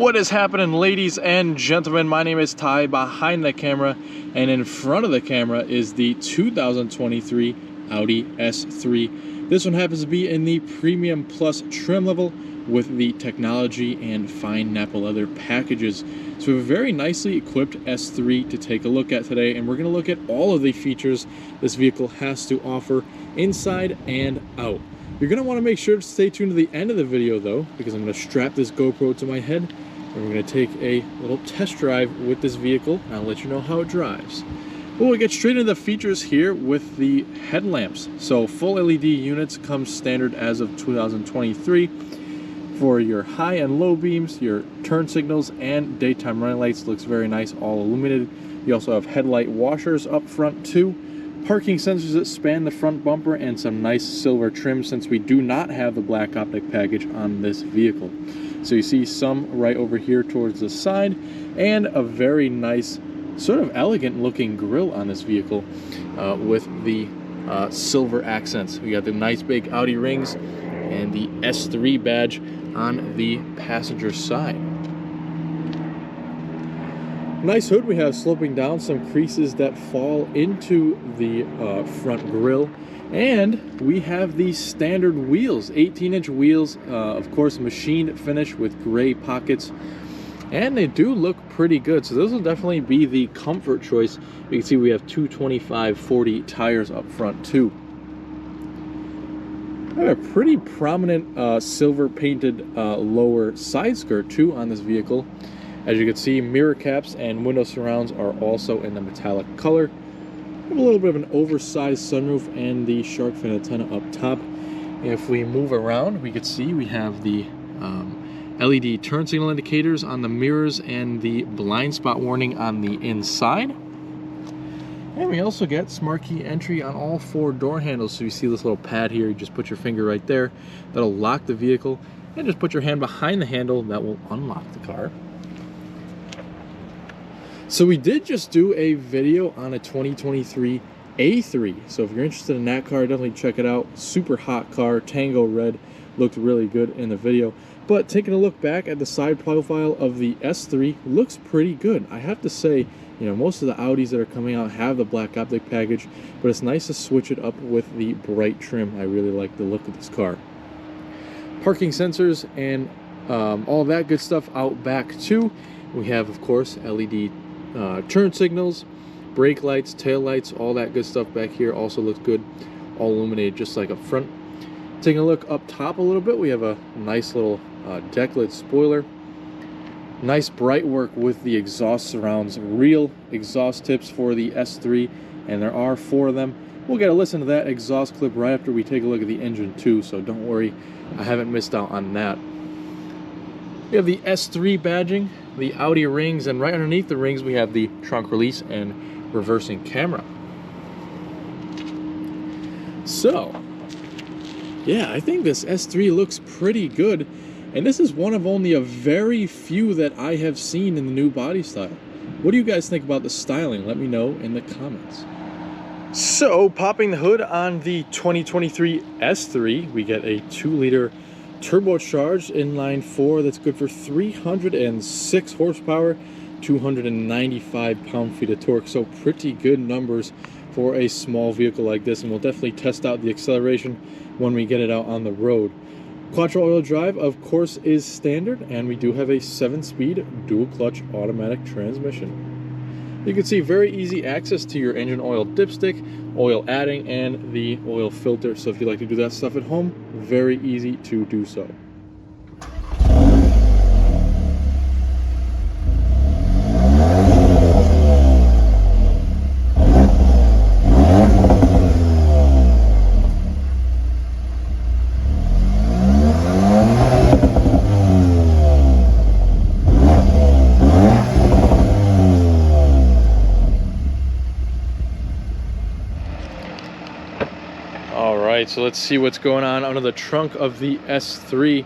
What is happening, ladies and gentlemen? My name is Ty. Behind the camera and in front of the camera is the 2023 Audi S3. This one happens to be in the Premium Plus trim level with the technology and fine Nappa leather packages. So we have a very nicely equipped S3 to take a look at today, and we're going to look at all of the features this vehicle has to offer inside and out. You're going to want to make sure to stay tuned to the end of the video though, because I'm going to strap this GoPro to my head and we're going to take a little test drive with this vehicle, and I'll let you know how it drives. Well, we'll get straight into the features here with the headlamps. So full LED units come standard as of 2023 for your high and low beams, your turn signals, and daytime running lights. Looks very nice, all illuminated. You also have headlight washers up front too. Parking sensors that span the front bumper, and some nice silver trim since we do not have the black optic package on this vehicle. So you see some right over here towards the side, and a very nice, sort of elegant looking grille on this vehicle with the silver accents. We got the nice big Audi rings and the S3 badge on the passenger side. Nice hood. We have sloping down, some creases that fall into the front grille, and we have the standard wheels, 18-inch wheels, of course machined finish with gray pockets, and they do look pretty good. So this will definitely be the comfort choice. You can see we have 225/40 tires up front too. I have a pretty prominent silver painted lower side skirt too on this vehicle. As you can see, mirror caps and window surrounds are also in the metallic color. We have a little bit of an oversized sunroof and the shark fin antenna up top. If we move around, we can see we have the LED turn signal indicators on the mirrors and the blind spot warning on the inside. And we also get smart key entry on all 4 door handles. So you see this little pad here, you just put your finger right there. That'll lock the vehicle, and just put your hand behind the handle, that will unlock the car. So we did just do a video on a 2023 A3. So if you're interested in that car, definitely check it out. Super hot car, Tango red, looked really good in the video. But taking a look back at the side profile of the S3, looks pretty good. I have to say, you know, most of the Audis that are coming out have the black optic package, but it's nice to switch it up with the bright trim. I really like the look of this car. Parking sensors and all that good stuff out back too. We have, of course, LED turn signals, brake lights, tail lights, all that good stuff back here also looks good, all illuminated just like up front. Taking a look up top a little bit, we have a nice little deck lid spoiler. Nice bright work with the exhaust surrounds, real exhaust tips for the S3, and there are 4 of them. We'll get a listen to that exhaust clip right after we take a look at the engine too, so don't worry, I haven't missed out on that. We have the S3 badging, the Audi rings, and right underneath the rings we have the trunk release and reversing camera. So, yeah, I think this S3 looks pretty good, and this is one of only a very few that I have seen in the new body style. What do you guys think about the styling? Let me know in the comments. So, popping the hood on the 2023 S3, we get a 2-liter turbocharged inline 4 that's good for 306 horsepower, 295 pound-feet of torque. So pretty good numbers for a small vehicle like this, and we'll definitely test out the acceleration when we get it out on the road. Quattro oil drive, of course, is standard, and we do have a 7-speed dual clutch automatic transmission. You can see very easy access to your engine oil dipstick, oil adding, and the oil filter. So if you like to do that stuff at home, very easy to do so. Alright, so let's see what's going on under the trunk of the S3.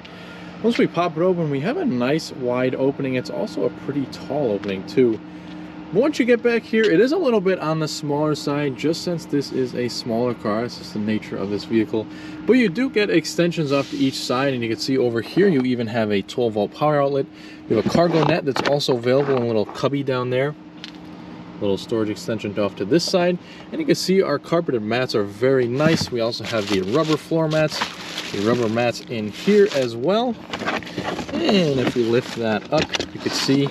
Once we pop it open, we have a nice wide opening. It's also a pretty tall opening too. But once you get back here, it is a little bit on the smaller side, just since this is a smaller car. It's just the nature of this vehicle. But you do get extensions off to each side, and you can see over here you even have a 12-volt power outlet. You have a cargo net that's also available in a little cubby down there. Little storage extension off to this side, and you can see our carpeted mats are very nice. We also have the rubber floor mats, the rubber mats in here as well. And if we lift that up, you can see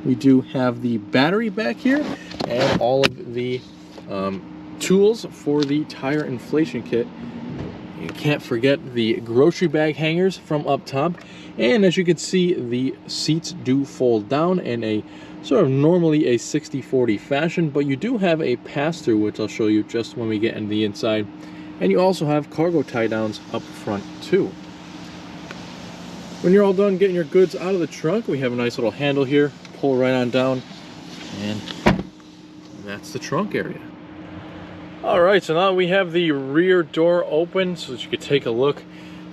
we do have the battery back here and all of the tools for the tire inflation kit. You can't forget the grocery bag hangers from up top, and as you can see, the seats do fold down in a sort of normally a 60-40 fashion, but you do have a pass-through, which I'll show you just when we get into the inside. And you also have cargo tie-downs up front too. When you're all done getting your goods out of the trunk, we have a nice little handle here. Pull right on down, and that's the trunk area. All right, so now we have the rear door open so that you can take a look.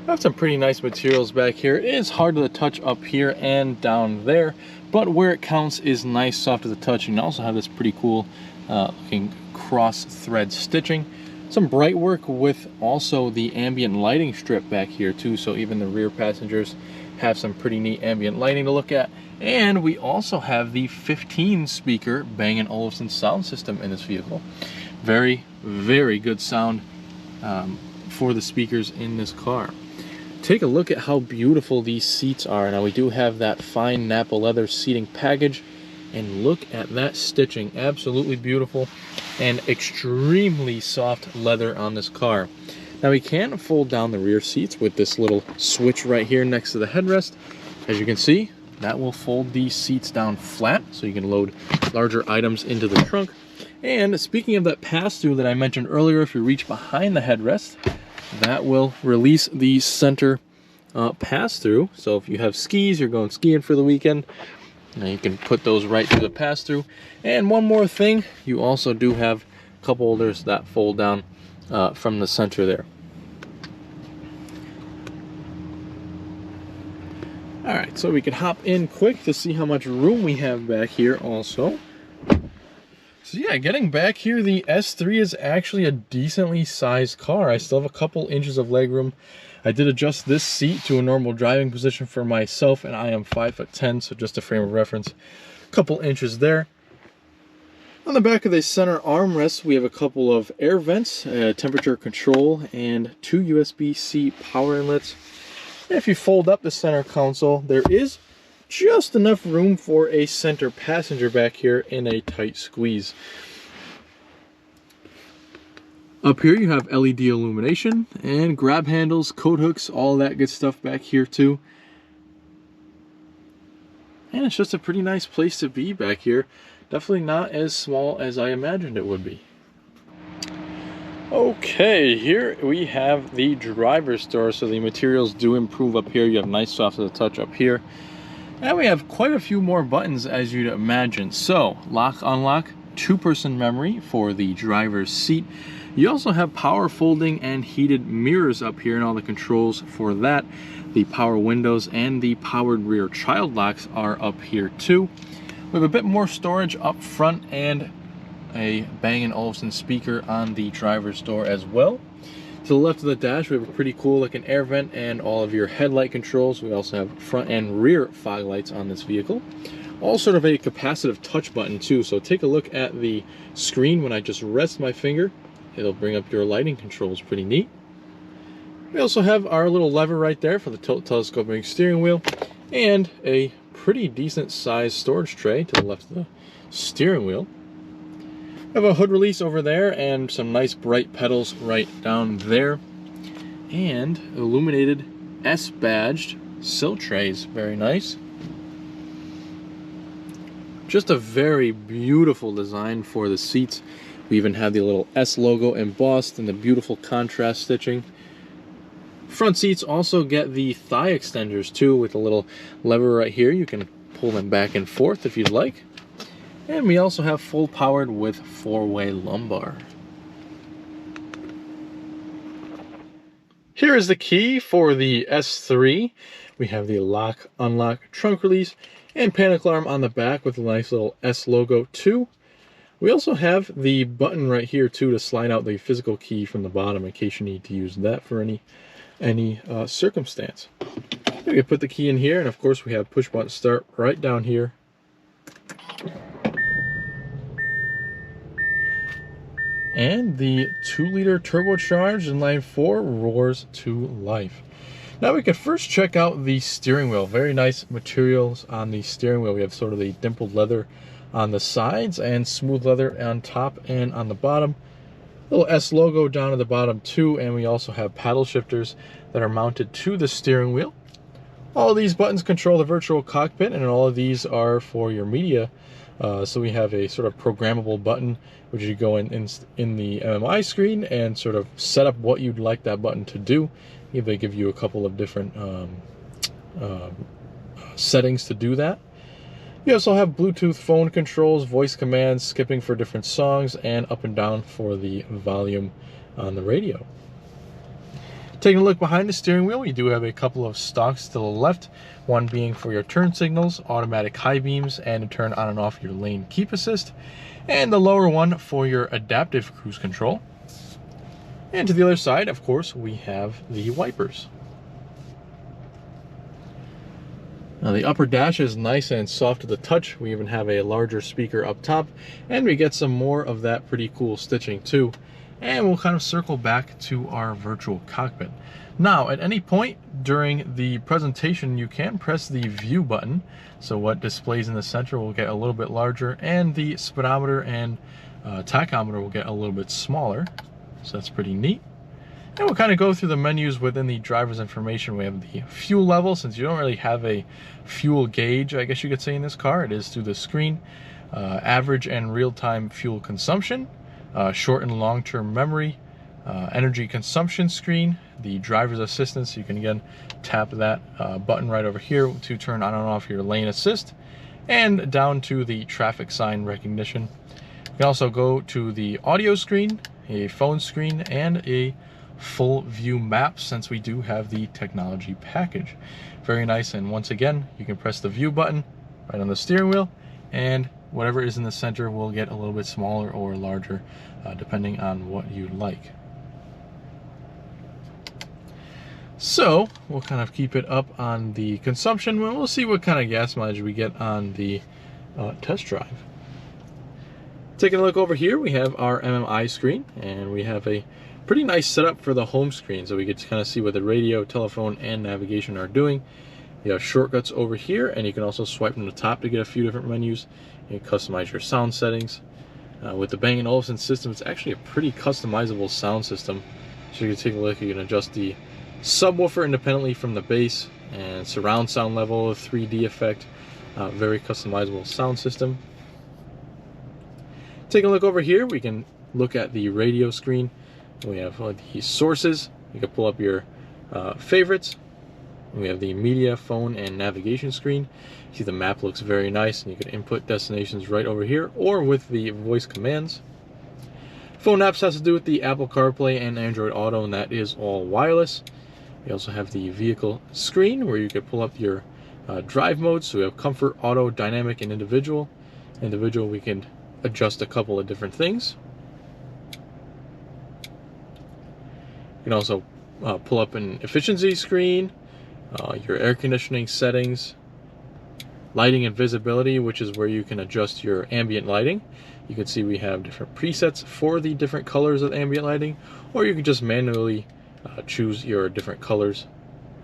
I have some pretty nice materials back here. It is hard to touch up here and down there, but where it counts is nice, soft to the touch. You can also have this pretty cool looking cross thread stitching. Some bright work with also the ambient lighting strip back here too, so even the rear passengers have some pretty neat ambient lighting to look at. And we also have the 15 speaker Bang & Olufsen sound system in this vehicle. Very, very good sound for the speakers in this car. Take a look at how beautiful these seats are. Now we do have that fine Napa leather seating package, and look at that stitching. Absolutely beautiful and extremely soft leather on this car. Now we can fold down the rear seats with this little switch right here next to the headrest. As you can see, that will fold these seats down flat so you can load larger items into the trunk. And speaking of that pass-through that I mentioned earlier, if you reach behind the headrest, that will release the center pass-through. So if you have skis, you're going skiing for the weekend, now you can put those right through the pass-through. And one more thing, you also do have cup holders that fold down from the center there. All right, so we can hop in quick to see how much room we have back here also. So yeah, getting back here, the S3 is actually a decently sized car. I still have a couple inches of legroom. I did adjust this seat to a normal driving position for myself, and I am 5'10", so just a frame of reference, a couple inches there. On the back of the center armrest, we have a couple of air vents, temperature control, and 2 USB-C power inlets. And if you fold up the center console, there is just enough room for a center passenger back here in a tight squeeze. Up here you have LED illumination and grab handles, coat hooks, all that good stuff back here too. And it's just a pretty nice place to be back here. Definitely not as small as I imagined it would be. Okay, here we have the driver's door, so the materials do improve up here. You have nice soft to the touch up here. And we have quite a few more buttons as you'd imagine. So, lock, unlock, 2-person memory for the driver's seat. You also have power folding and heated mirrors up here and all the controls for that. The power windows and the powered rear child locks are up here too. We have a bit more storage up front and a Bang & Olufsen speaker on the driver's door as well. To the left of the dash, we have a pretty cool looking air vent and all of your headlight controls. We also have front and rear fog lights on this vehicle. All sort of a capacitive touch button too, so take a look at the screen. When I just rest my finger, it'll bring up your lighting controls. Pretty neat. We also have our little lever right there for the telescoping steering wheel, and a pretty decent sized storage tray to the left of the steering wheel. We have a hood release over there and some nice bright pedals right down there, and illuminated S-badged sill trays. Very nice. Just a very beautiful design for the seats. We even have the little S logo embossed and the beautiful contrast stitching. Front seats also get the thigh extenders too, with a little lever right here. You can pull them back and forth if you'd like. And we also have full powered with 4-way lumbar. Here is the key for the S3. We have the lock, unlock, trunk release, and panic alarm on the back with a nice little S logo too. We also have the button right here too to slide out the physical key from the bottom in case you need to use that for any circumstance. We can put the key in here, and of course we have push button start right down here. And the 2-liter turbocharged inline 4 roars to life. Now we can first check out the steering wheel. Very nice materials on the steering wheel. We have sort of the dimpled leather on the sides and smooth leather on top and on the bottom. Little S logo down at the bottom too, and we also have paddle shifters that are mounted to the steering wheel. All of these buttons control the virtual cockpit, and all of these are for your media. So we have a sort of programmable button, which you go in the MMI screen and sort of set up what you'd like that button to do. They give you a couple of different settings to do that. You also have Bluetooth phone controls, voice commands, skipping for different songs, and up and down for the volume on the radio. Taking a look behind the steering wheel, we do have a couple of stalks to the left, one being for your turn signals, automatic high beams, and to turn on and off your lane keep assist, and the lower one for your adaptive cruise control. And to the other side, of course, we have the wipers. Now the upper dash is nice and soft to the touch. We even have a larger speaker up top, and we get some more of that pretty cool stitching too. And we'll kind of circle back to our virtual cockpit. Now, at any point during the presentation, you can press the view button. So what displays in the center will get a little bit larger, and the speedometer and tachometer will get a little bit smaller. So that's pretty neat. And we'll kind of go through the menus within the driver's information. We have the fuel level. Since you don't really have a fuel gauge, I guess you could say, in this car, it is through the screen. Average and real-time fuel consumption. Short and long-term memory, energy consumption screen, the driver's assistance. You can again tap that button right over here to turn on and off your lane assist, and down to the traffic sign recognition. You can also go to the audio screen, a phone screen, and a full view map, since we do have the technology package. Very nice. And once again, you can press the view button right on the steering wheel, and whatever is in the center will get a little bit smaller or larger, depending on what you like. So we'll kind of keep it up on the consumption. We'll see what kind of gas mileage we get on the test drive. Taking a look over here, we have our MMI screen, and we have a pretty nice setup for the home screen, so we get to kind of see what the radio, telephone, and navigation are doing. You have shortcuts over here, and you can also swipe from the top to get a few different menus. You can customize your sound settings. With the Bang & Olufsen system, it's actually a pretty customizable sound system. So you can take a look, you can adjust the subwoofer independently from the bass, and surround sound level, 3D effect. Very customizable sound system. Taking a look over here, we can look at the radio screen. We have the sources. You can pull up your favorites. We have the media, phone, and navigation screen. See, the map looks very nice, and you can input destinations right over here or with the voice commands. Phone apps has to do with the Apple CarPlay and Android Auto, and that is all wireless. We also have the vehicle screen where you can pull up your drive modes. So we have comfort, auto, dynamic, and individual. Individual, we can adjust a couple of different things. You can also pull up an efficiency screen, your air conditioning settings, lighting and visibility, which is where you can adjust your ambient lighting. You can see we have different presets for the different colors of ambient lighting, or you can just manually choose your different colors.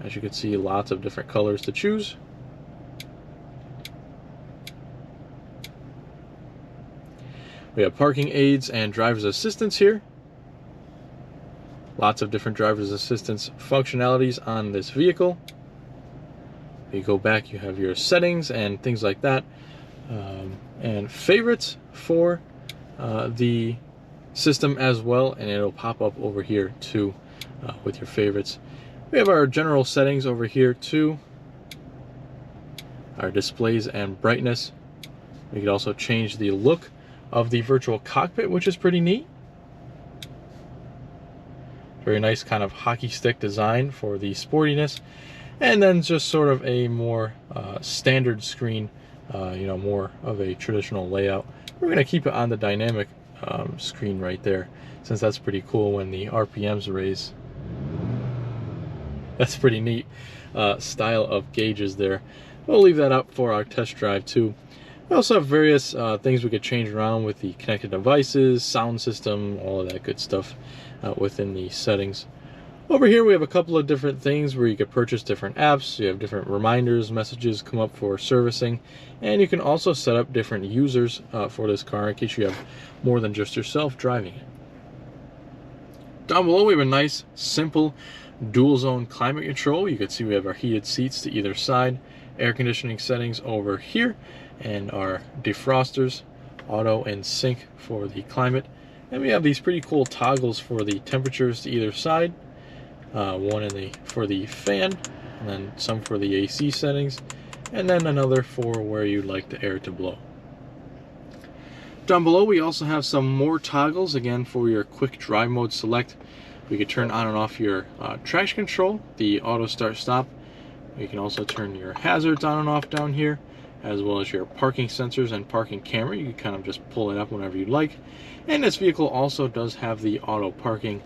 As you can see, lots of different colors to choose. We have parking aids and driver's assistance here. Lots of different driver's assistance functionalities on this vehicle. If you go back, you have your settings and things like that, and favorites for the system as well, and it'll pop up over here too with your favorites. We have our general settings over here too, our displays and brightness. We can also change the look of the virtual cockpit, which is pretty neat. Very nice kind of hockey stick design for the sportiness. And then just sort of a more standard screen, you know, more of a traditional layout. We're going to keep it on the dynamic screen right there, since that's pretty cool when the RPMs raise. That's pretty neat style of gauges there. We'll leave that up for our test drive too. We also have various things we could change around with the connected devices, sound system, all of that good stuff within the settings. Over here we have a couple of different things where you could purchase different apps. You have different reminders, messages come up for servicing, and you can also set up different users for this car in case you have more than just yourself driving it. Down below we have a nice, simple dual zone climate control. You can see we have our heated seats to either side, air conditioning settings over here, and our defrosters, auto and sync for the climate. And we have these pretty cool toggles for the temperatures to either side. One for the fan, and then some for the AC settings, and then another for where you'd like the air to blow. Down below we also have some more toggles, again for your quick drive mode select. We could turn on and off your traction control, the auto start stop. You can also turn your hazards on and off down here, as well as your parking sensors and parking camera. You can kind of just pull it up whenever you'd like. And this vehicle also does have the auto parking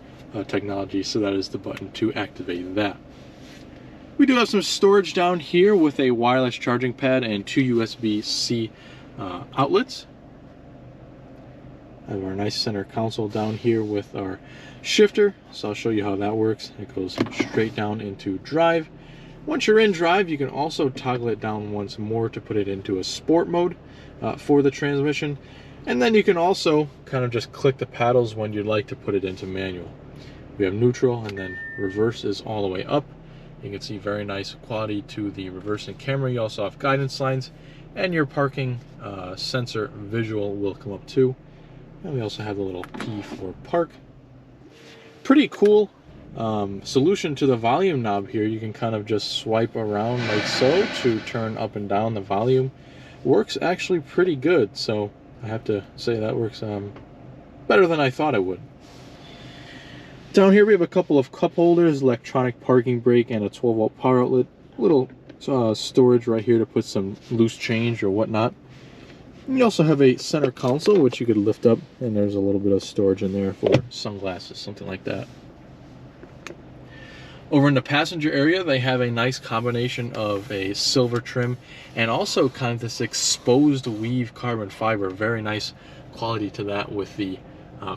technology, so that is the button to activate that. We do have some storage down here with a wireless charging pad and 2 USB-C outlets. I have our nice center console down here with our shifter, so I'll show you how that works. It goes straight down into drive. Once you're in drive, you can also toggle it down once more to put it into a sport mode for the transmission, and then you can also kind of just click the paddles when you'd like to put it into manual. We have neutral, and then reverse is all the way up. You can see very nice quality to the reversing camera. You also have guidance lines, and your parking sensor visual will come up too. And we also have the little P for park. Pretty cool solution to the volume knob here. You can kind of just swipe around like so to turn up and down the volume. Works actually pretty good, so I have to say that works better than I thought it would. Down here we have a couple of cup holders, electronic parking brake, and a 12-volt power outlet. A little storage right here to put some loose change or whatnot. And you also have a center console which you could lift up, and there's a little bit of storage in there for sunglasses, something like that. Over in the passenger area, they have a nice combination of a silver trim and also kind of this exposed weave carbon fiber. Very nice quality to that with the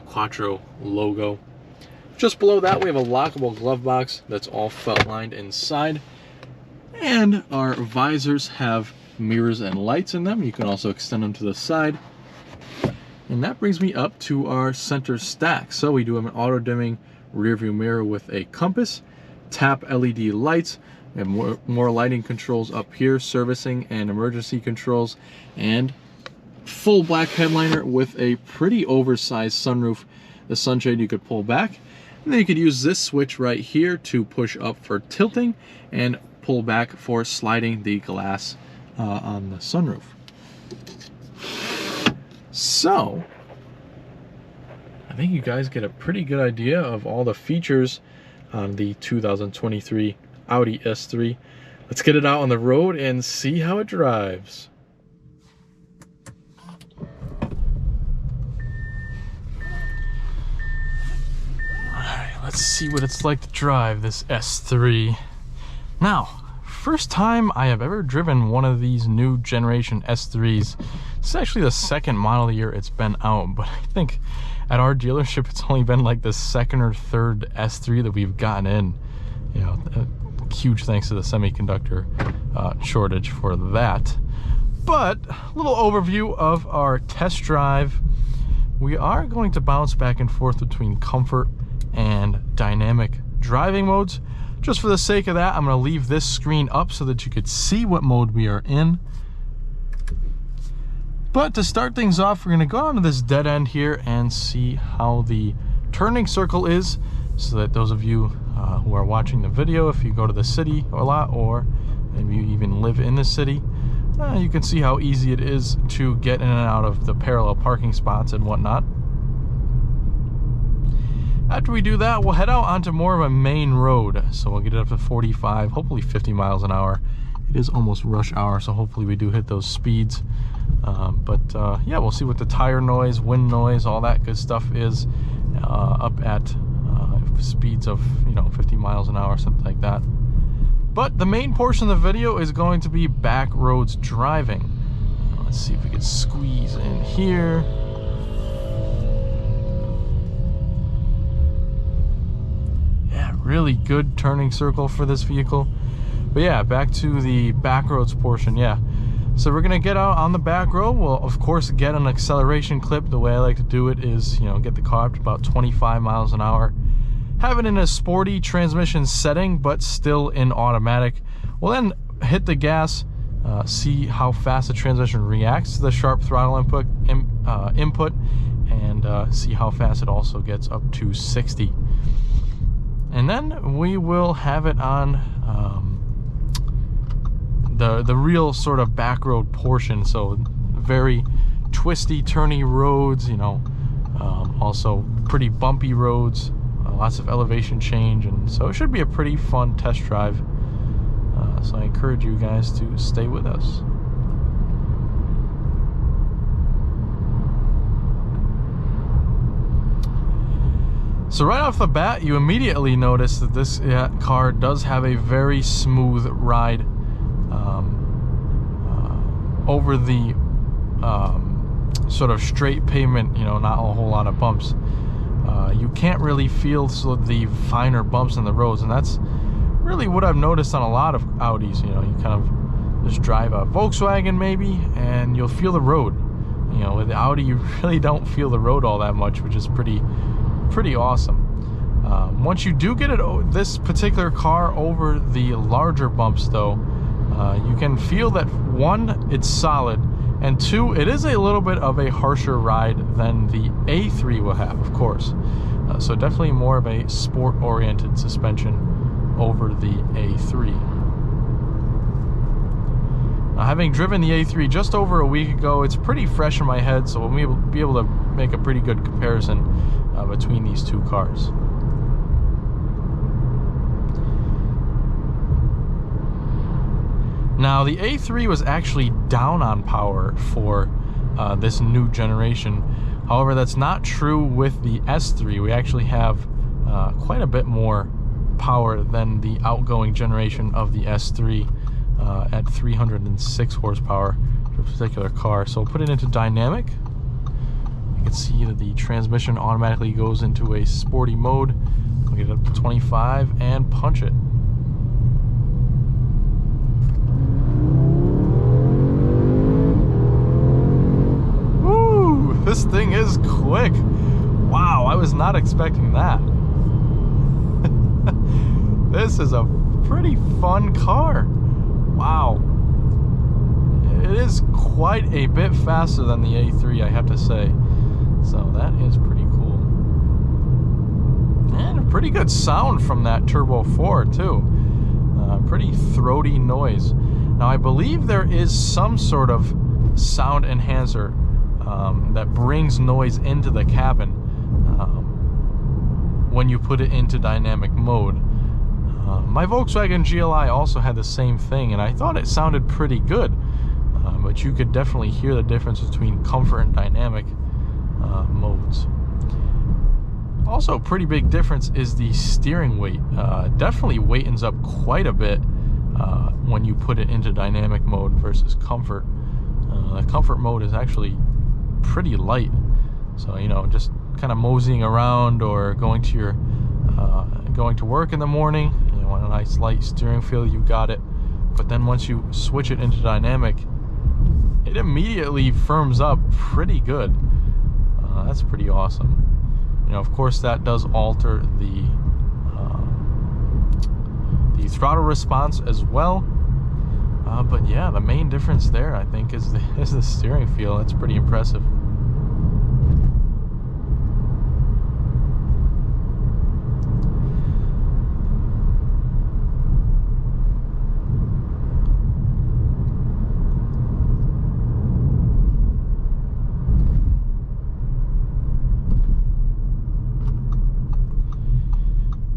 Quattro logo. Just below that, we have a lockable glove box that's all felt lined inside. And our visors have mirrors and lights in them. You can also extend them to the side. And that brings me up to our center stack. So we do have an auto dimming rear view mirror with a compass, tap LED lights. We have more lighting controls up here, servicing and emergency controls, and full black headliner with a pretty oversized sunroof. The sunshade you could pull back. And then you could use this switch right here to push up for tilting and pull back for sliding the glass on the sunroof. So, I think you guys get a pretty good idea of all the features on the 2023 Audi S3. Let's get it out on the road and see how it drives. Let's see what it's like to drive this S3. Now, first time I have ever driven one of these new generation S3s. This is actually the second model year it's been out, but I think at our dealership it's only been like the second or third S3 that we've gotten in. You know, huge thanks to the semiconductor shortage for that. But a little overview of our test drive. We are going to bounce back and forth between comfort and dynamic driving modes. Just for the sake of that, I'm going to leave this screen up so that you could see what mode we are in. But to start things off, we're going to go onto this dead end here and see how the turning circle is, so that those of you who are watching the video, if you go to the city a lot, or maybe you even live in the city, you can see how easy it is to get in and out of the parallel parking spots and whatnot. After we do that, we'll head out onto more of a main road. So we'll get it up to 45, hopefully 50 miles an hour. It is almost rush hour, so hopefully we do hit those speeds. Yeah, we'll see what the tire noise, wind noise, all that good stuff is up at speeds of 50 miles an hour, something like that. But the main portion of the video is going to be back roads driving. Let's see if we can squeeze in here. Yeah, really good turning circle for this vehicle. But yeah, back to the back roads portion. Yeah, so we're gonna get out on the back road. We'll of course get an acceleration clip. The way I like to do it is, get the car up to about 25 miles an hour. Have it in a sporty transmission setting, but still in automatic. We'll then hit the gas, see how fast the transmission reacts to the sharp throttle input, and see how fast it also gets up to 60. And then we will have it on the real sort of back road portion. So very twisty, turny roads, also pretty bumpy roads, lots of elevation change, and so it should be a pretty fun test drive. So I encourage you guys to stay with us. So right off the bat, you immediately notice that this car does have a very smooth ride over the sort of straight pavement, not a whole lot of bumps. You can't really feel the finer bumps in the roads, and that's really what I've noticed on a lot of Audis. You kind of just drive a Volkswagen maybe, and you'll feel the road. With the Audi, you really don't feel the road all that much, which is pretty awesome. Once you do get this particular car over the larger bumps, though, you can feel that, one, it's solid, and two, it is a little bit of a harsher ride than the A3 will have, of course. So definitely more of a sport-oriented suspension over the A3. Now, having driven the A3 just over a week ago, it's pretty fresh in my head, so we'll be able to make a pretty good comparison between these two cars. Now, the A3 was actually down on power for this new generation. However, that's not true with the S3. We actually have quite a bit more power than the outgoing generation of the S3 at 306 horsepower for a particular car. So we'll put it into dynamic. You can see that the transmission automatically goes into a sporty mode. We'll get it up to 25 and punch it. Woo! This thing is quick. Wow, I was not expecting that. This is a pretty fun car. Wow. It is quite a bit faster than the A3, I have to say. So that is pretty cool. And a pretty good sound from that Turbo 4 too. Pretty throaty noise. Now I believe there is some sort of sound enhancer that brings noise into the cabin when you put it into dynamic mode. My Volkswagen GLI also had the same thing, and I thought it sounded pretty good. But you could definitely hear the difference between comfort and dynamic modes. Also, a pretty big difference is the steering weight. Definitely weightens up quite a bit when you put it into dynamic mode versus comfort. The comfort mode is actually pretty light. So, just kind of moseying around or going to work in the morning, you want a nice light steering feel, you got it. But then once you switch it into dynamic, it immediately firms up pretty good. That's pretty awesome. Of course, that does alter the throttle response as well. But yeah, the main difference there, I think, is the steering feel. That's pretty impressive.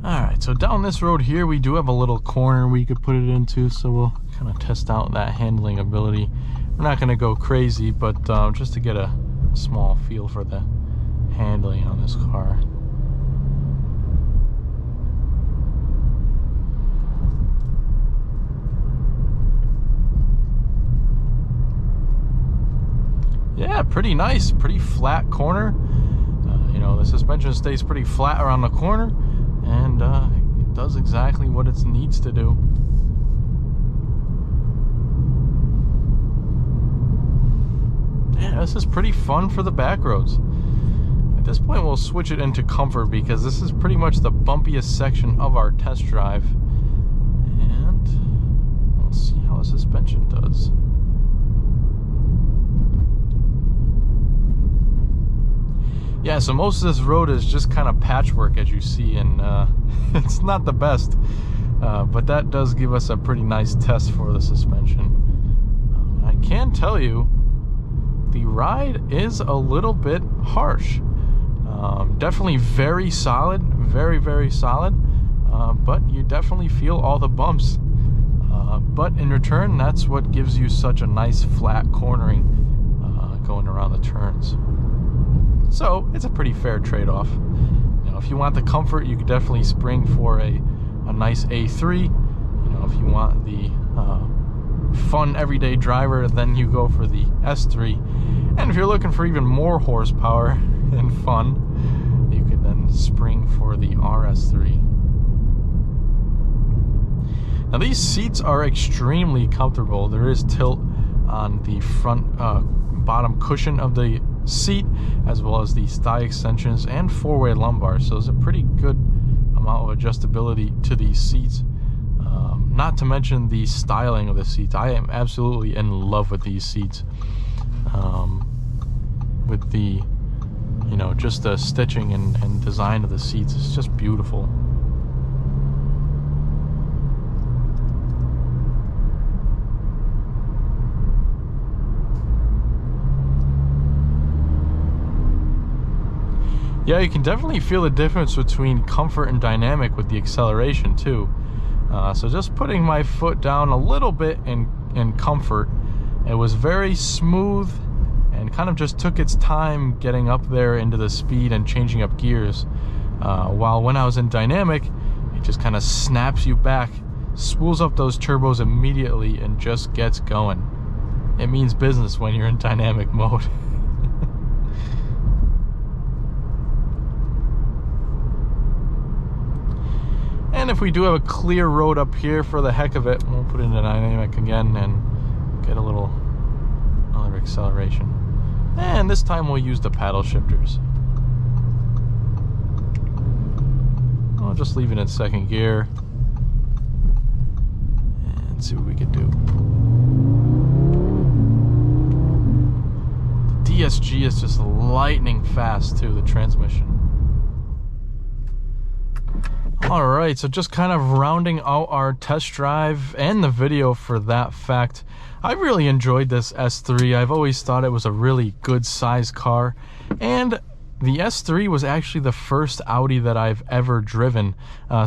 Alright, so down this road here, we do have a little corner we could put it into, so we'll kind of test out that handling ability. We're not going to go crazy, but just to get a small feel for the handling on this car. Yeah, pretty nice, pretty flat corner. You know, the suspension stays pretty flat around the corner, and it does exactly what it needs to do. Yeah, this is pretty fun for the back roads. At this point, we'll switch it into comfort because this is pretty much the bumpiest section of our test drive. And let's see how the suspension does. Yeah, so most of this road is just kind of patchwork, as you see, and it's not the best, but that does give us a pretty nice test for the suspension. I can tell you, the ride is a little bit harsh. Definitely very solid, very, very solid, but you definitely feel all the bumps. But in return, that's what gives you such a nice flat cornering going around the turns. So it's a pretty fair trade-off. You know, if you want the comfort, you could definitely spring for a nice A3. You know, if you want the fun everyday driver, then you go for the S3. And if you're looking for even more horsepower and fun, you could then spring for the RS3. Now these seats are extremely comfortable. There is tilt on the front bottom cushion of the seat, as well as the thigh extensions and four-way lumbar, so there's a pretty good amount of adjustability to these seats. Not to mention the styling of the seats. I am absolutely in love with these seats. With the, you know, just the stitching and design of the seats, it's just beautiful. Yeah, you can definitely feel the difference between comfort and dynamic with the acceleration too. So just putting my foot down a little bit in comfort, it was very smooth and kind of just took its time getting up there into the speed and changing up gears. While when I was in dynamic, it just kind of snaps you back, spools up those turbos immediately, and just gets going. It means business when you're in dynamic mode. And if we do have a clear road up here, for the heck of it, we'll put it into dynamic again and get another acceleration. And this time we'll use the paddle shifters. I'll just leave it in second gear and see what we can do. The DSG is just lightning fast too, the transmission. Alright, so just kind of rounding out our test drive and the video for that fact. I really enjoyed this S3. I've always thought it was a really good size car, and the S3 was actually the first Audi that I've ever driven.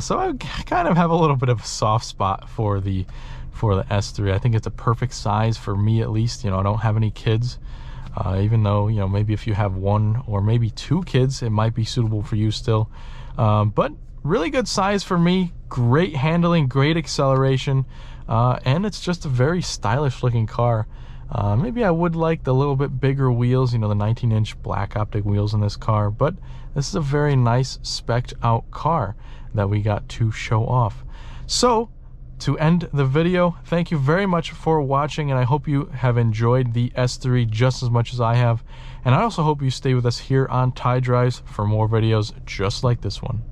So I kind of have a little bit of a soft spot for the S3. I think it's a perfect size for me, at least. You know, I don't have any kids. Even though, you know, maybe if you have one or maybe two kids, it might be suitable for you still. But really good size for me, great handling, great acceleration, and it's just a very stylish looking car. Maybe I would like the little bit bigger wheels, you know, the 19-inch black optic wheels in this car, but this is a very nice spec'd out car that we got to show off. So, to end the video, thank you very much for watching, and I hope you have enjoyed the S3 just as much as I have. And I also hope you stay with us here on Ty Drives for more videos just like this one.